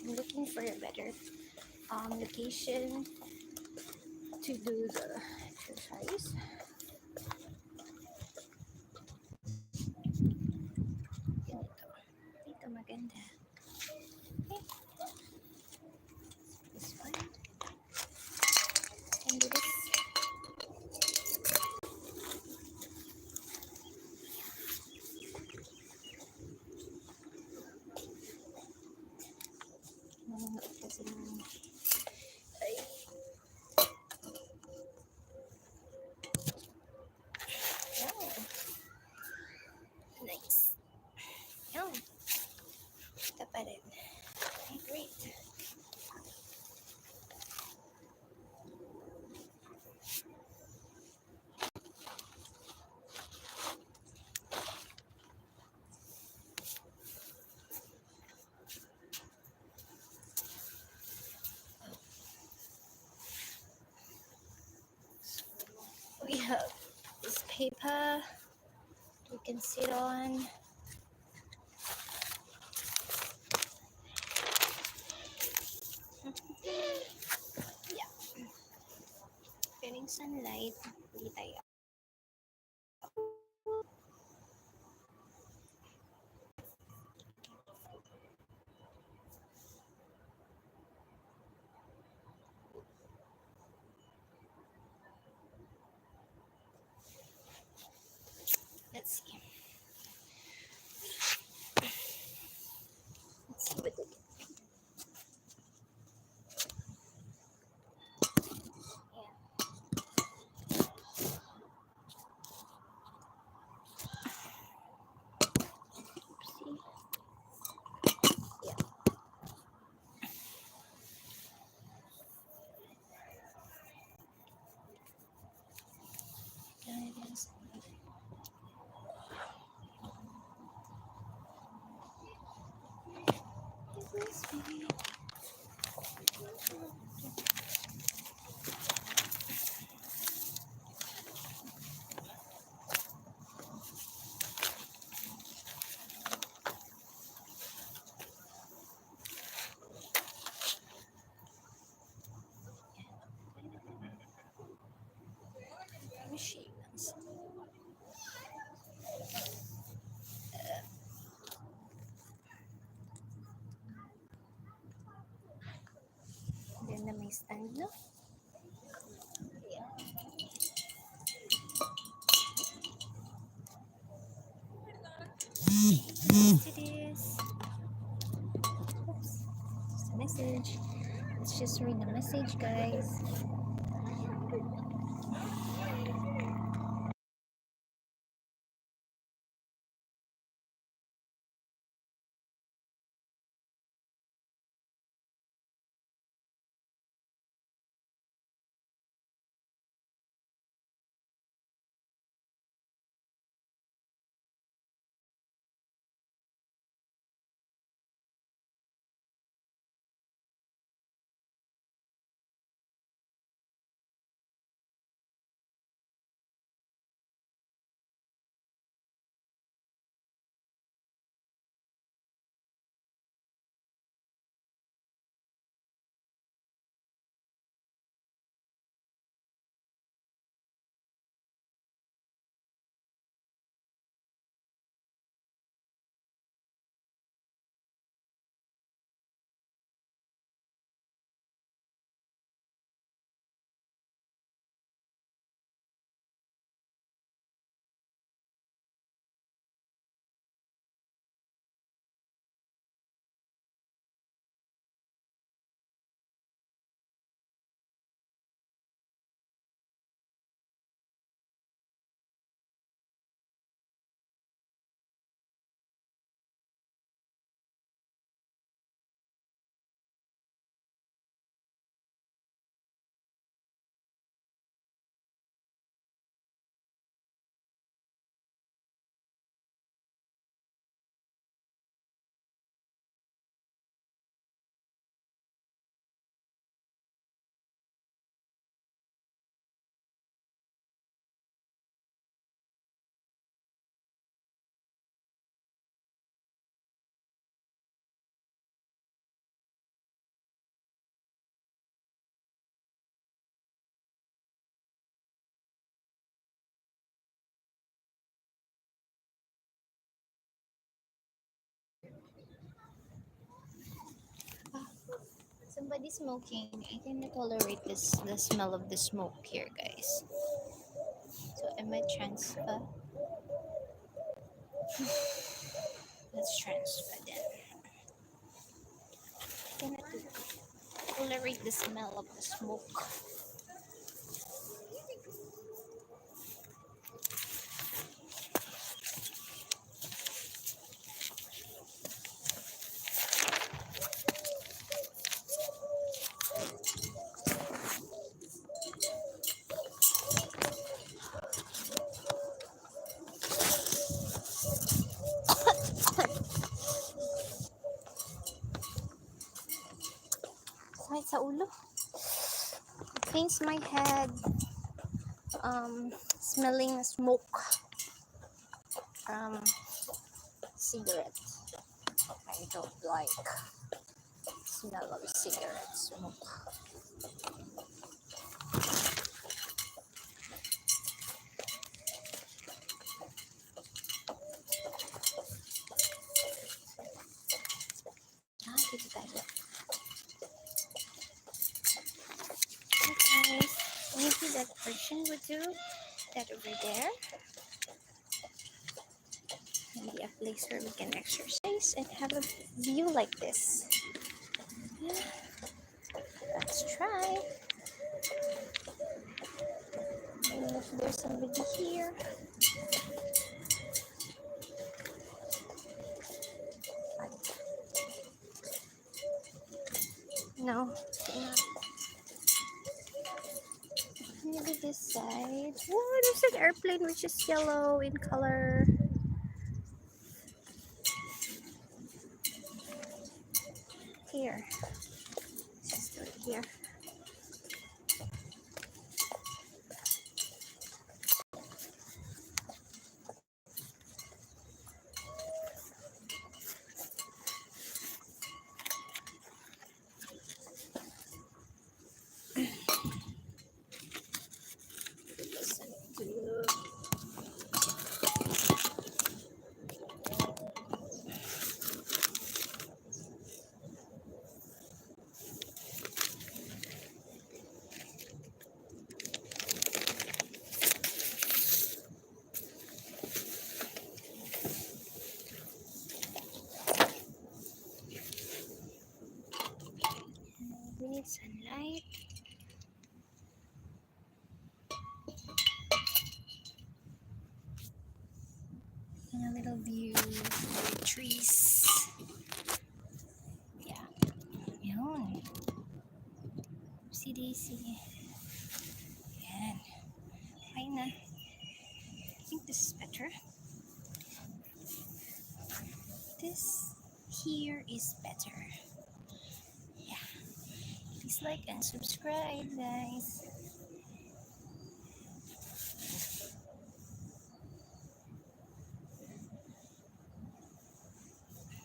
I'm looking for a better location to do the exercise. Ganito. Dito maganda. Okay. This one. And do this. Nanonood kasi ng... Ay. Wow. Nice. Yun. Ito pa rin. Okay, great. We have this paper we can sit on. Yeah. Getting sunlight. Hindi tayo. Let's see. Let's see what we get. See? Yeah. Guidance. Machines. Ganda may stand, no? Yeah. Yes, it is. Oops. Just a message. Let's just read the message, guys. somebody smoking, I cannot tolerate the smell of the smoke here, guys. So I might transfer. Let's transfer then. I cannot tolerate the smell of the smoke. Sakit sa ulo. It pains my head. Smelling smoke from cigarette. I don't like smell of cigarette smoke. Dito tayo. Okay, maybe that person would do that over there. Maybe a place where we can exercise and have a view like this. Yeah, let's try. And if there's somebody here. No, not. Maybe this side. Oh, there's an airplane which is yellow in color. Here. Let's do it here. Listen to we need sunlight. And a little view with trees. Yeah. Yun. See daisy. Yan. Fine na. I think this is better. This here is better. Yeah. Please like and subscribe, guys.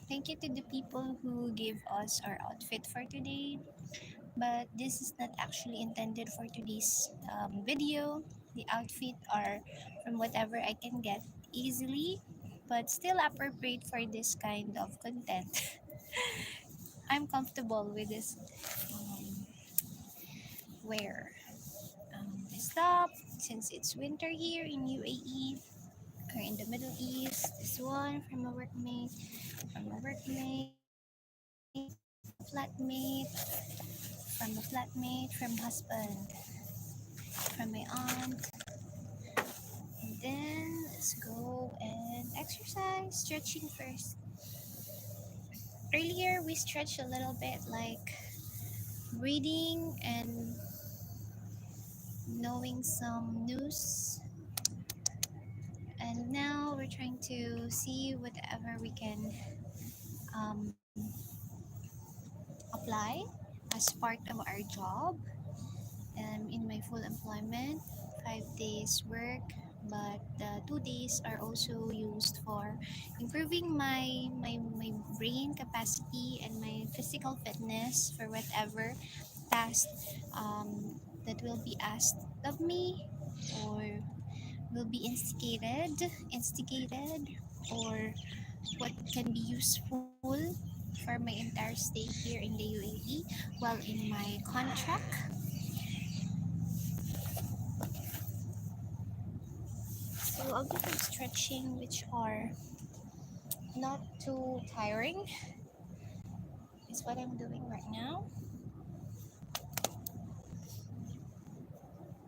Thank you to the people who gave us our outfit for today. But this is not actually intended for today's video. The outfit are from whatever I can get easily, but still appropriate for this kind of content. I'm comfortable with this wear. This top, since it's winter here in UAE or in the Middle East. This one from a workmate, flatmate, from a flatmate, from husband, from my aunt. And then let's go and exercise, stretching first. Earlier we stretched a little bit, like reading and knowing some news. And now we're trying to see whatever we can um, apply as part of our job. In my full employment, 5 days work, but the 2 days are also used for improving my brain capacity and my physical fitness for whatever task that will be asked of me, or will be instigated, or what can be useful for my entire stay here in the UAE while in my contract. So I'll do some stretching which are not too tiring. Is what I'm doing right now.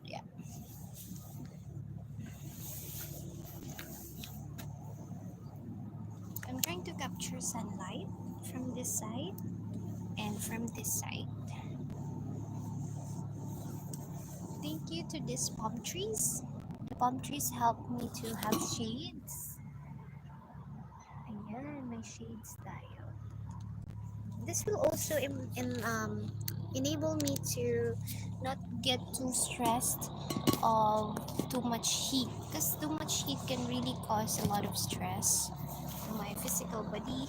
Yeah. I'm trying to capture sunlight from this side and from this side. Thank you to these palm trees. The palm trees help me to have shades. Ayan, my shades tayo. This will also enable me to not get too stressed of too much heat, because too much heat can really cause a lot of stress to my physical body.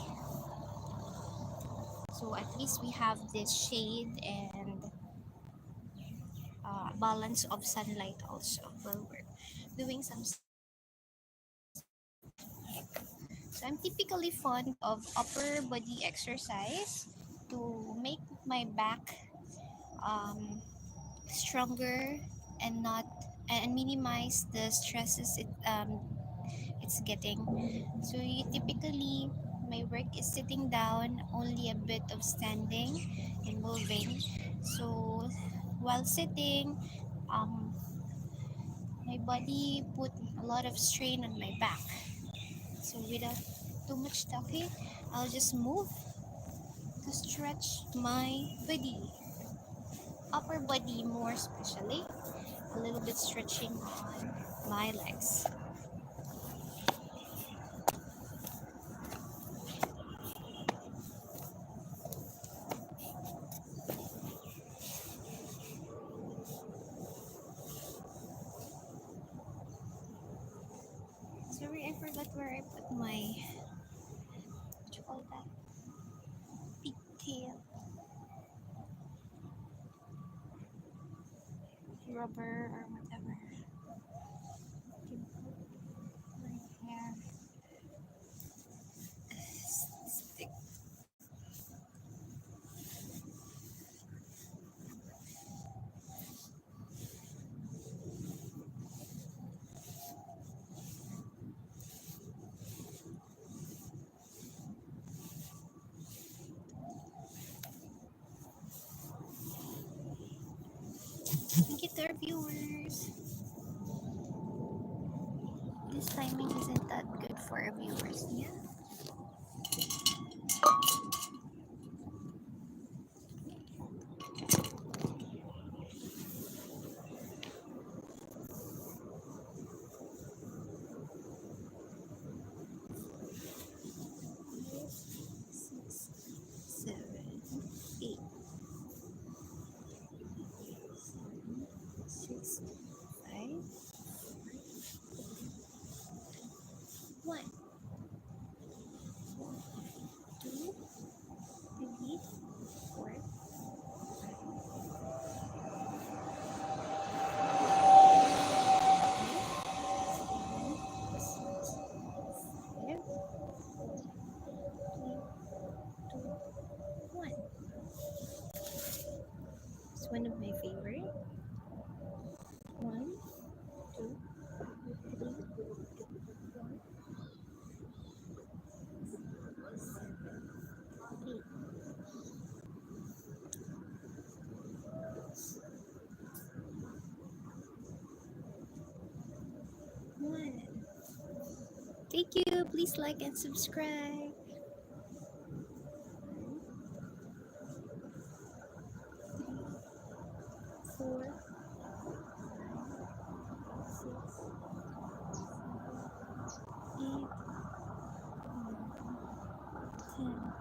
So at least we have this shade and balance of sunlight also while we're doing some. So I'm typically fond of upper body exercise to make my back um, stronger and not and minimize the stresses it's getting. So typically my work is sitting down, only a bit of standing and moving. So while sitting, um, my body put a lot of strain on my back. So without too much talking, I'll just move to stretch my body, upper body more especially, a little bit stretching on my legs. Sorry, I forgot where I put my, what you call that, pigtail rubber or whatever. My hair stick. Thank you to our viewers. This timing isn't that good for our viewers, yeah? Six, seven, eight, six, five, one, two, three, four, five, three, two, one. It's one of my favorite. One, two, three, four, seven, eight. One. Thank you. Please like and subscribe. Four, six, eight, 10,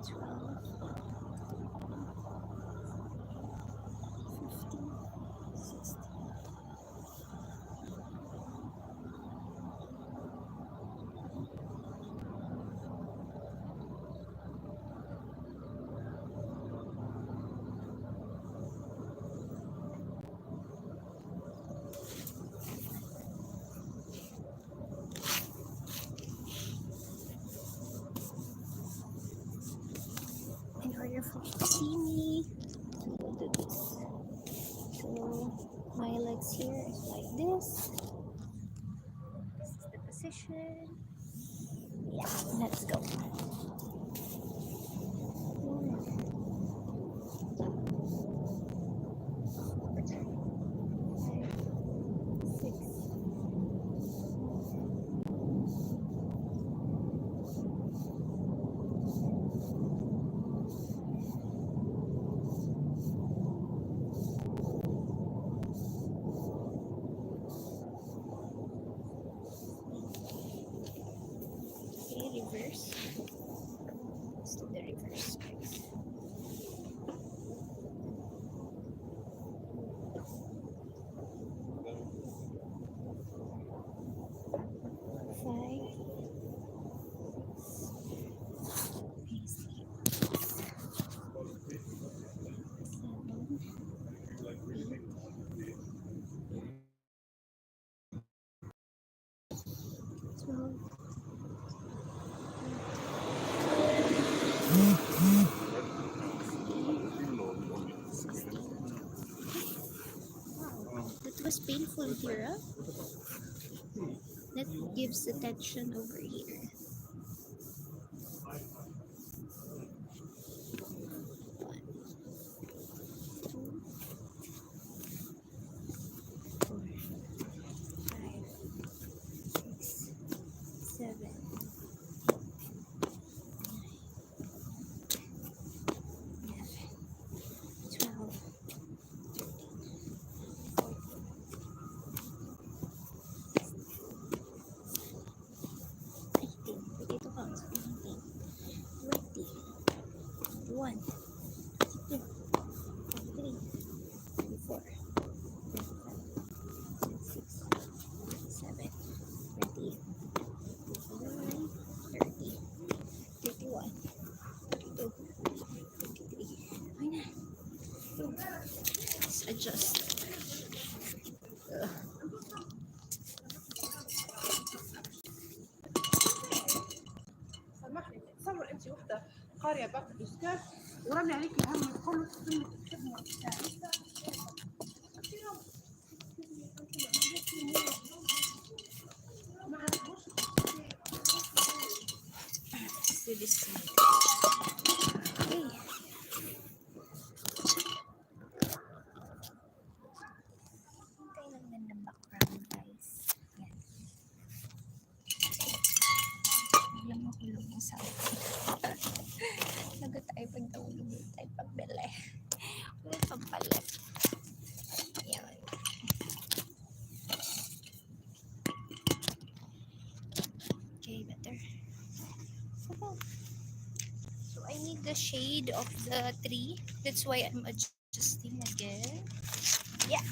12, 15, 16, perfect to see me. We'll do this. So my legs here is like this. This is the position. Yeah, let's go. 6, reverse. Let's do the reverse, guys. 5, 12. Wow, that was painful here, huh? That gives the tension over here. 1, 2, 4, 5, 6, 7, 11, 12, 18, 21, 22, 23, 24, 25, 26, 27, 28, 29, 30, 31, 32, 33. Ay na. Let's adjust. سامحني تصور انت وحده قاريه باقي الاشكال ورمي عليك الهم كله تسمي تكتبني Let's do this side. Okay. Hintay lang din ng background, guys. Yan. Biglang mahulog yung sound. Lagot tayo pag nahulog tayo pagbili. Wala pampalit. Yan. Okay, better. So I need the shade of the tree. That's why I'm adjusting again. Yeah.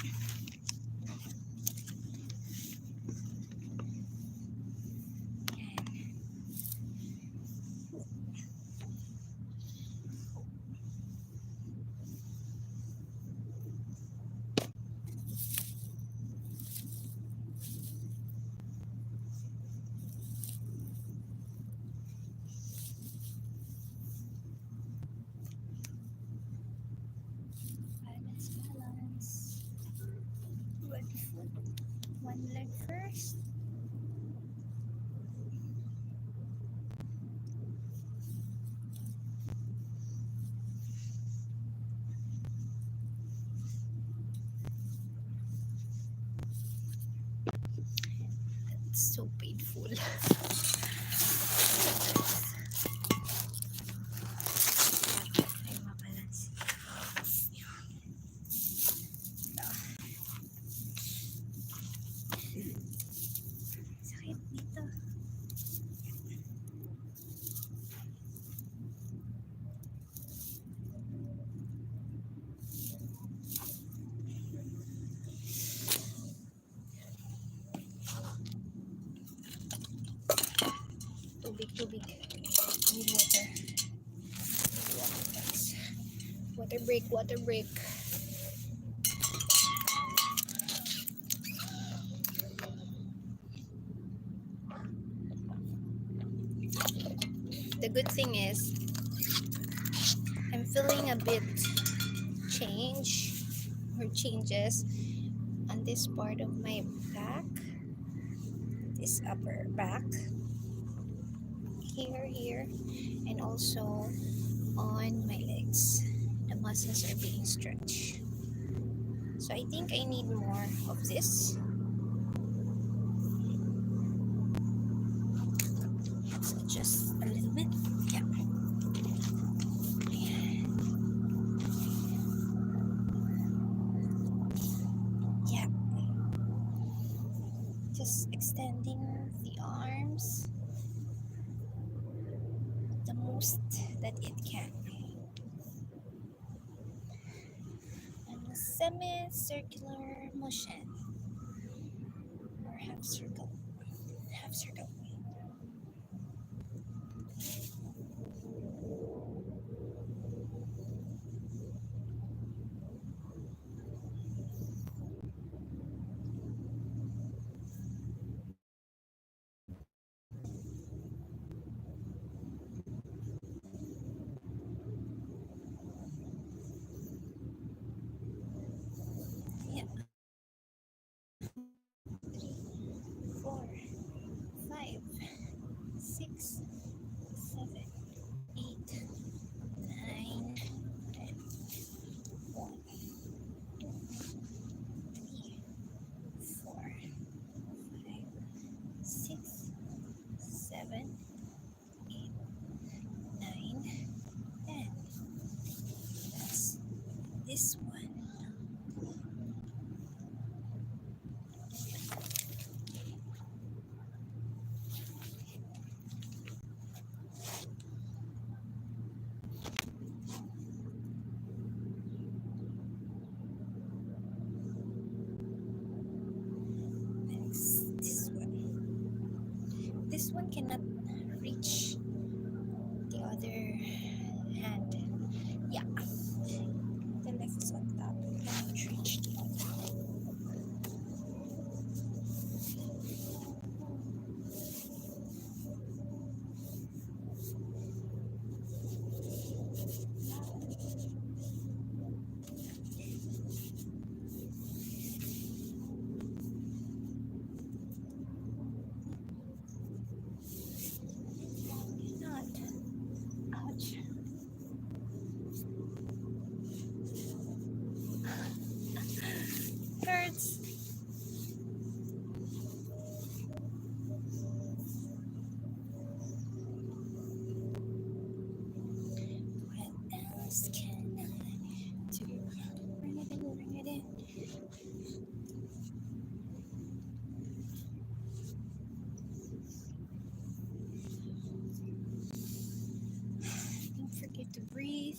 Balance, balance. One foot, one leg first. It's so painful. Ay, mabalance. Sakit dito. Tubig. Need water. Water, guys. Water break. The good thing is, I'm feeling a bit changes on this part of my back, this upper back, here, and also on my legs. The muscles are being stretched. So I think I need more of this. So just a little bit. Yeah. Yeah. Just extending the arms the most that it can. And a semicircular motion or half circle. Half circle. Yeah. 4, 5, 6, 7, 8, 9, 10. 1, 3, 4, 5, 6, 7, 8, 9, 10. That's this one. Next, this one. This one cannot reach the other hand. Yeah, the left is on top. Cannot reach the other. Not. Ouch. Hurts. What else can I do? Bring it in, bring it in. Don't forget to breathe.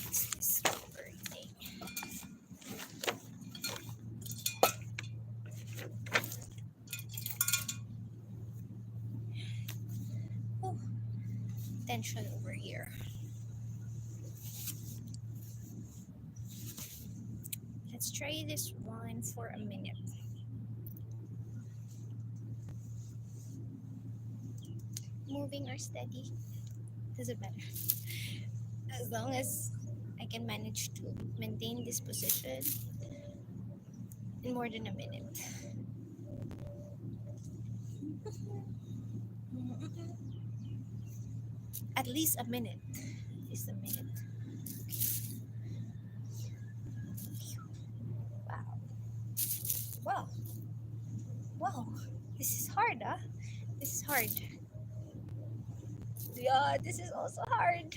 What's this bird thing? Oh, tension over here. Let's try this one for a minute. Moving or steady, doesn't matter. As long as I can manage to maintain this position in more than a minute. At least a minute. At least a minute. Wow. Wow. Wow. This is hard, huh? This is hard. Yeah, this is also hard.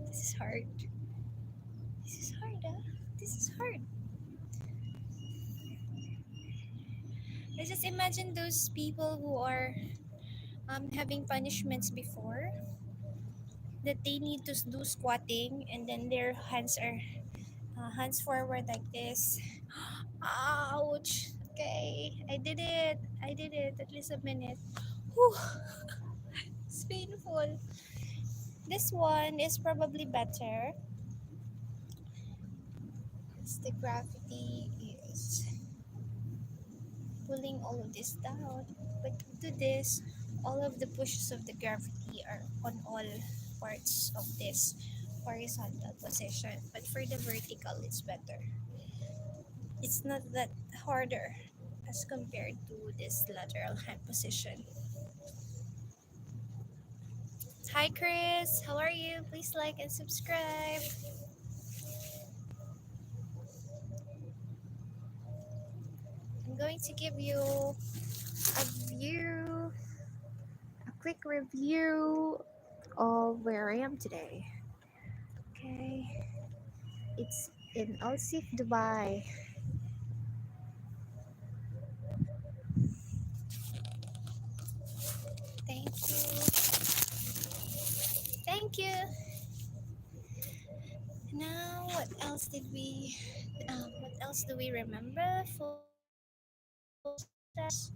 This is hard. This is hard, huh? This is hard. I just imagine those people who are having punishments before that they need to do squatting and then their hands are hands forward like this. Ouch. Okay, I did it. I did it. At least a minute. Whew. It's painful. This one is probably better the gravity is pulling all of this down. But to this, all of the pushes of the gravity are on all parts of this horizontal position. But for the vertical, it's better. It's not that harder as compared to this lateral hand position. Hi Chris, how are you? Please like and subscribe. I'm going to give you a view, a quick review of where I am today. Okay, it's in Al Seef, Dubai. Thank you. Thank you. Now, what else do we remember? Full steps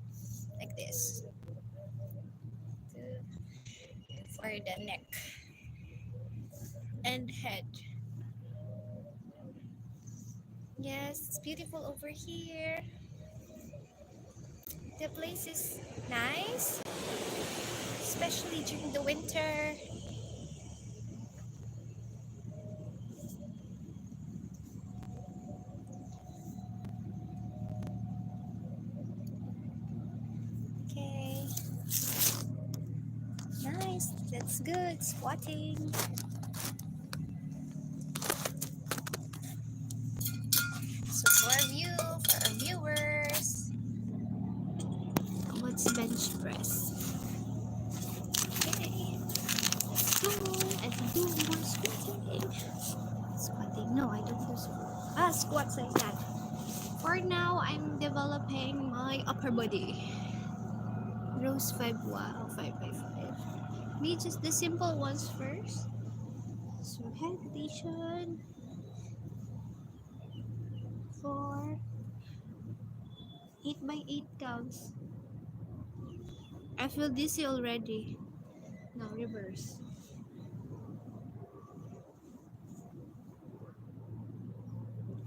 like this for the neck and head. Yes, it's beautiful over here. The place is nice, especially during the winter. Okay, nice. That's good. Squatting. Some more view for our viewers. What's bench press? Okay, let's go and do more squatting. Squatting? No, I don't do squats. Squats like that. For now, I'm developing my upper body. Rows 5, wow, 5 by 5. Maybe just the simple ones first. So head rotation for 8 by 8 counts. I feel dizzy already. Now reverse.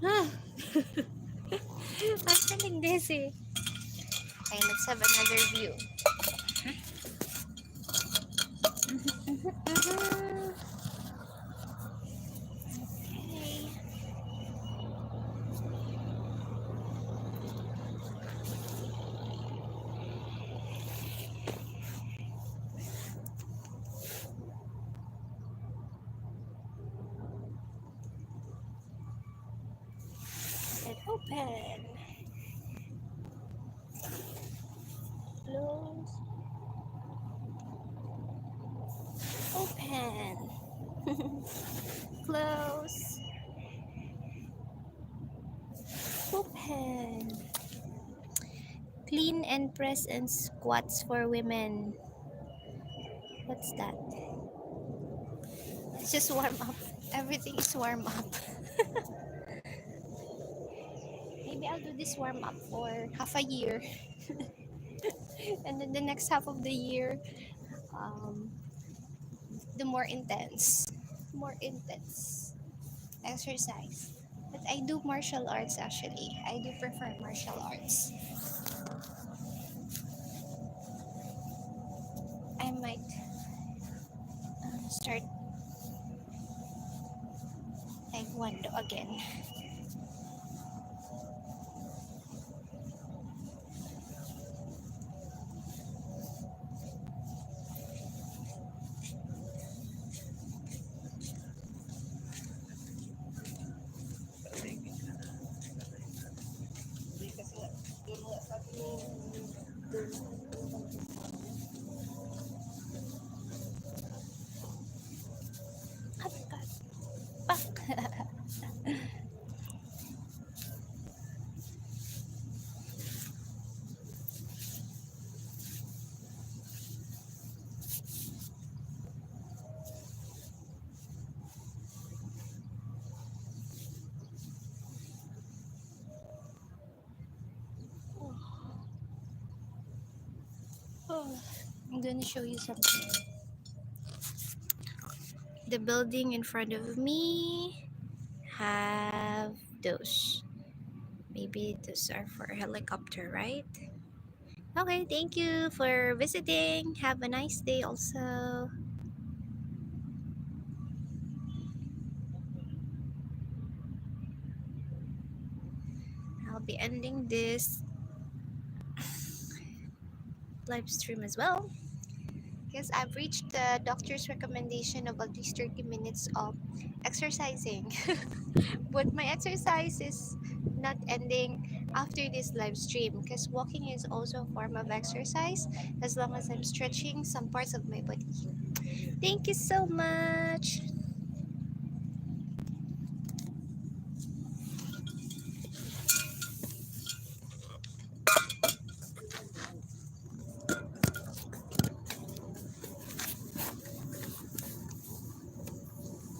Ah! I'm feeling dizzy. Okay, let's have another view. Okay. And open. Close. Open. Close. Open. Clean and press and squats for women. What's that? It's just warm up. Everything is warm up. Maybe I'll do this warm up for half a year. And then the next half of the year, um, the more intense exercise. But I do martial arts actually. I do prefer martial arts. I might start taekwondo again. Oh, I'm gonna show you something. The building in front of me have those. Maybe those are for a helicopter, right? Okay, thank you for visiting. Have a nice day also. I'll be ending this live stream as well because I've reached the doctor's recommendation of at least 30 minutes of exercising. But my exercise is not ending after this live stream because walking is also a form of exercise as long as I'm stretching some parts of my body. Thank you so much.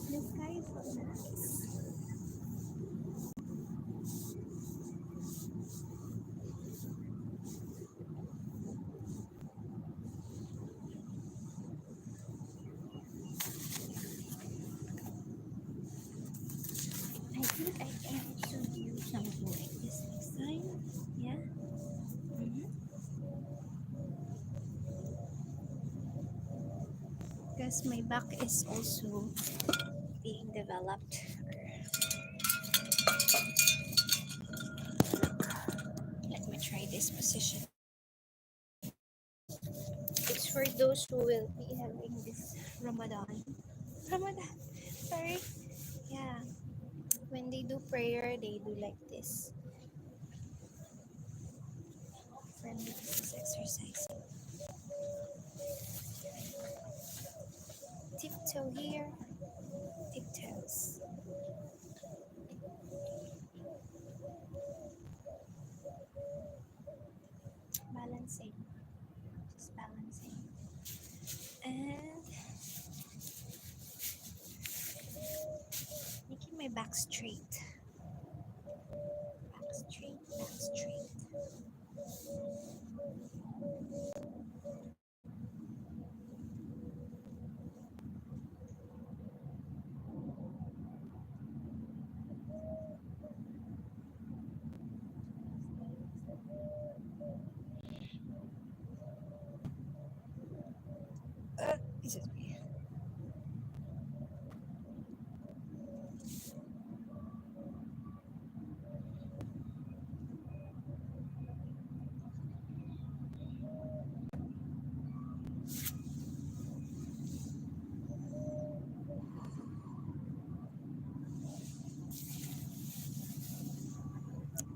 The sky is so nice. I think I can also do something like this next time. Yeah. Because my back is also being developed. Let me try this position. It's for those who will be having this Ramadan. Ramadan. Sorry. Yeah. When they do prayer, they do like this. For me, this is exercising. Tiptoe here, tiptoes. Balancing. Just balancing. And making my back straight. Back straight, back straight. Excuse me.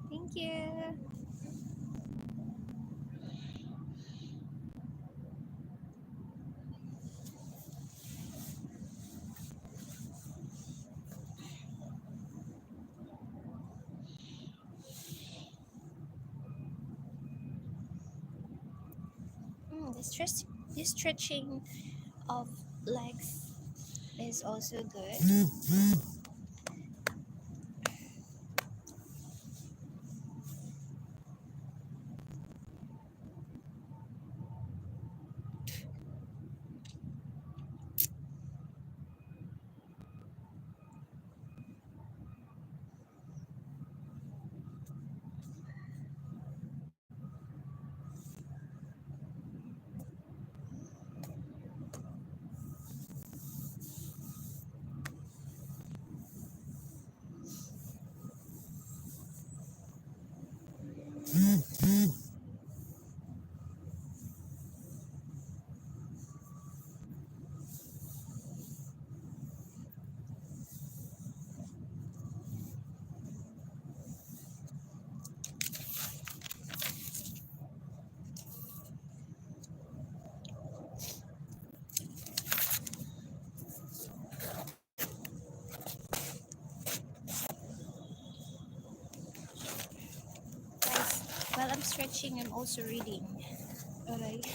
Thank you. This stretching of legs is also good. Guys, while I'm stretching, I'm also reading. Alright.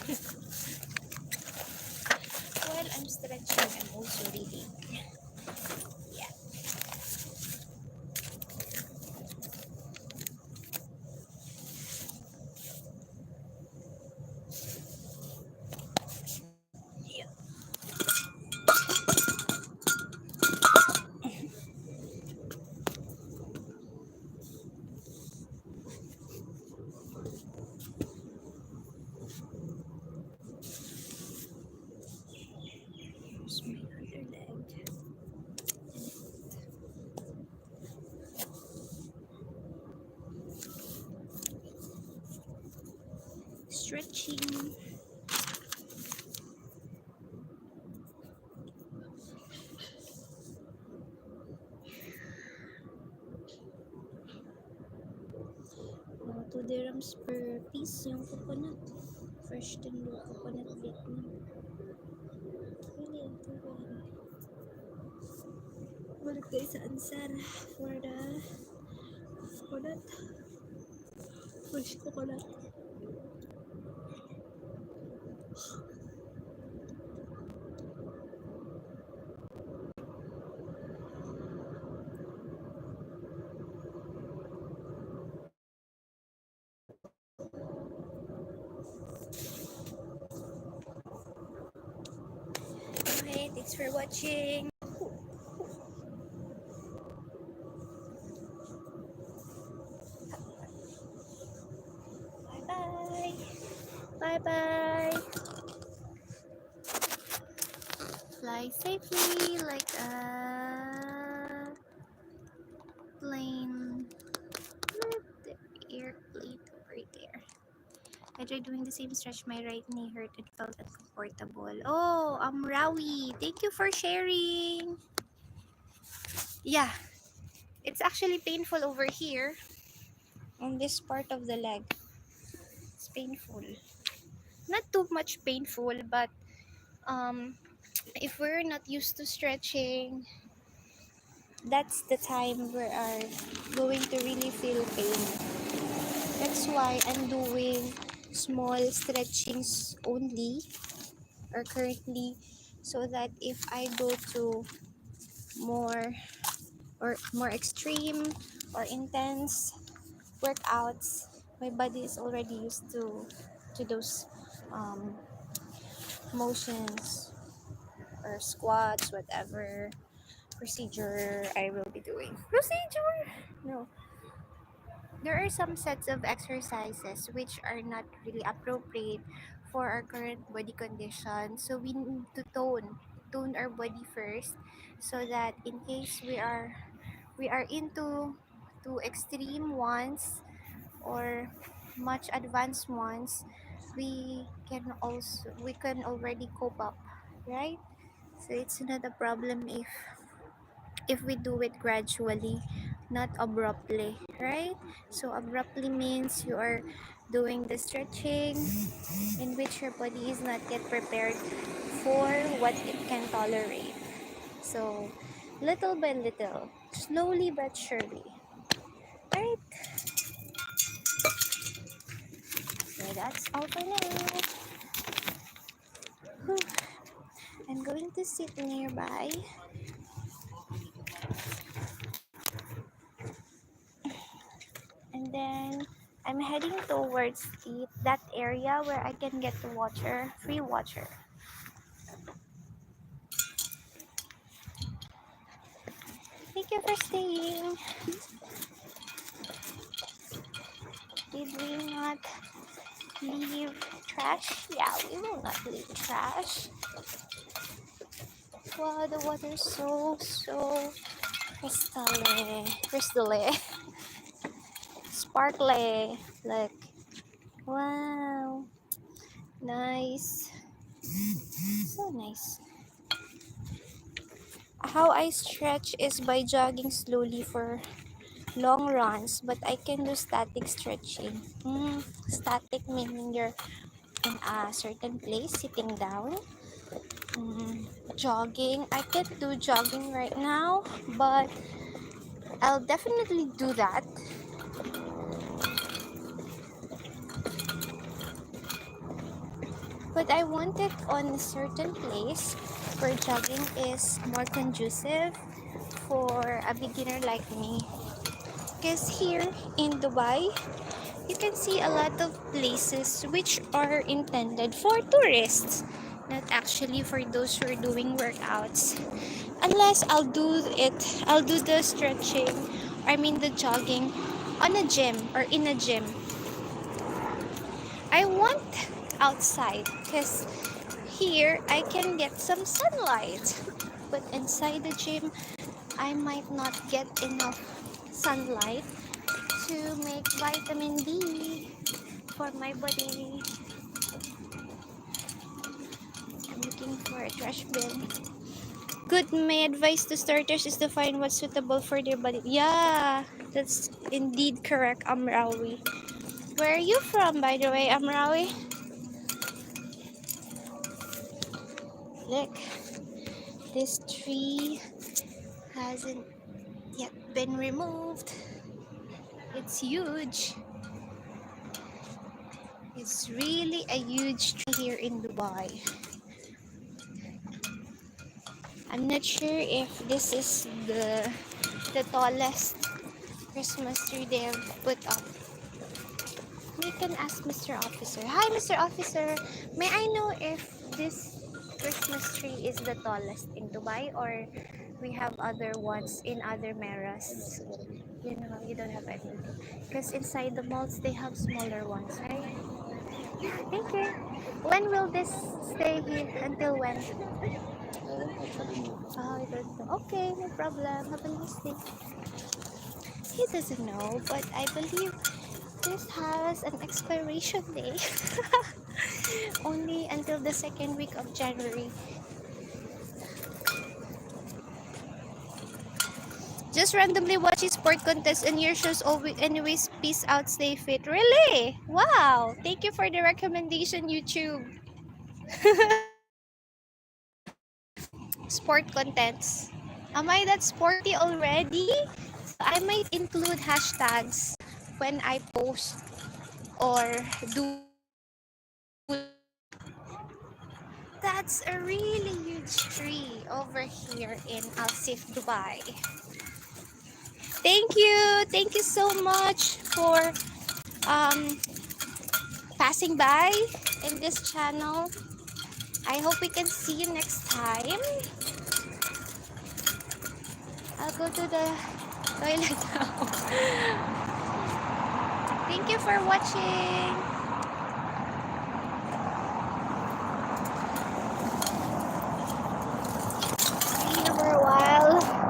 While I'm stretching, I'm also reading. Yeah. Yeah. stretching. Now, 2 dirhams per piece yung coconut. Fresh tender coconut Vietnam. Really into one. Balik tayo sa ansar for the coconut. Fresh coconut. Okay, thanks for watching. Bye-bye. Bye-bye. Fly safely like a plane. The airplane over there. I tried doing the same stretch. My right knee hurt and felt uncomfortable. Oh, Rawi. Thank you for sharing. Yeah, it's actually painful over here on this part of the leg. It's painful. Not too much painful, but if we're not used to stretching, that's the time we are going to really feel pain. That's why I'm doing small stretchings only or currently, so that if I go to more more extreme or intense workouts, my body is already used to those um, motions or squats, whatever procedure I will be doing. Procedure? No. There are some sets of exercises which are not really appropriate for our current body condition. So we need to tone our body first, so that in case we are into extreme ones or much advanced ones, we can already cope up, right? So it's not a problem if we do it gradually, not abruptly, right? So abruptly means you are doing the stretching in which your body is not yet prepared for what it can tolerate. So little by little, slowly but surely, right? So that's all for now. Whew. I'm going to sit nearby and then I'm heading towards that area where I can get the water, free water. Thank you for staying. Did we not leave trash? Yeah, we will not leave trash. Wow, the water is so crystal, sparkly. Look, wow, nice, so nice. How I stretch is by jogging slowly for long runs, but I can do static stretching. Static meaning you're in a certain place, sitting down. Jogging, I can't do jogging right now, but I'll definitely do that. But I want it on a certain place where jogging is more conducive for a beginner like me. Because here in Dubai, you can see a lot of places which are intended for tourists, not actually for those who are doing workouts. Unless I'll do the stretching, the jogging on a gym or in a gym. I want outside because here I can get some sunlight, but inside the gym I might not get enough sunlight to make vitamin D for my body. for a trash bin. Good, my advice to starters is to find what's suitable for their body. Yeah, that's indeed correct, Amrawi. Where are you from, by the way, Amrawi? Look, this tree hasn't yet been removed. It's huge. It's really a huge tree here in Dubai. I'm not sure if this is the tallest Christmas tree they've put up. We can ask Mr. Officer. Hi, Mr. Officer. May I know if this Christmas tree is the tallest in Dubai, or we have other ones in other meras? You know, you don't have any. Because inside the malls, they have smaller ones, right? Yeah, thank you. When will this stay here? Until when? Oh, I don't know. Okay, no problem. Have a nice day. He doesn't know, but I believe this has an expiration date. Only until the second week of January. Just randomly watching sport contests and your shows always. Anyways, peace out, stay fit. Really? Wow. Thank you for the recommendation, YouTube. Sport contents. Am I that sporty already? So I might include hashtags when I post or do. That's a really huge tree over here in Al Seef, Dubai. Thank you. Thank you so much for um, passing by in this channel. I hope we can see you next time. I'll go to the toilet now. Thank you for watching. See you for a while.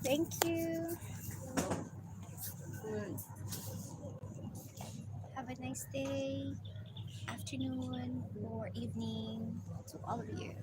Thank you. Have a nice day, afternoon, or evening to all of you.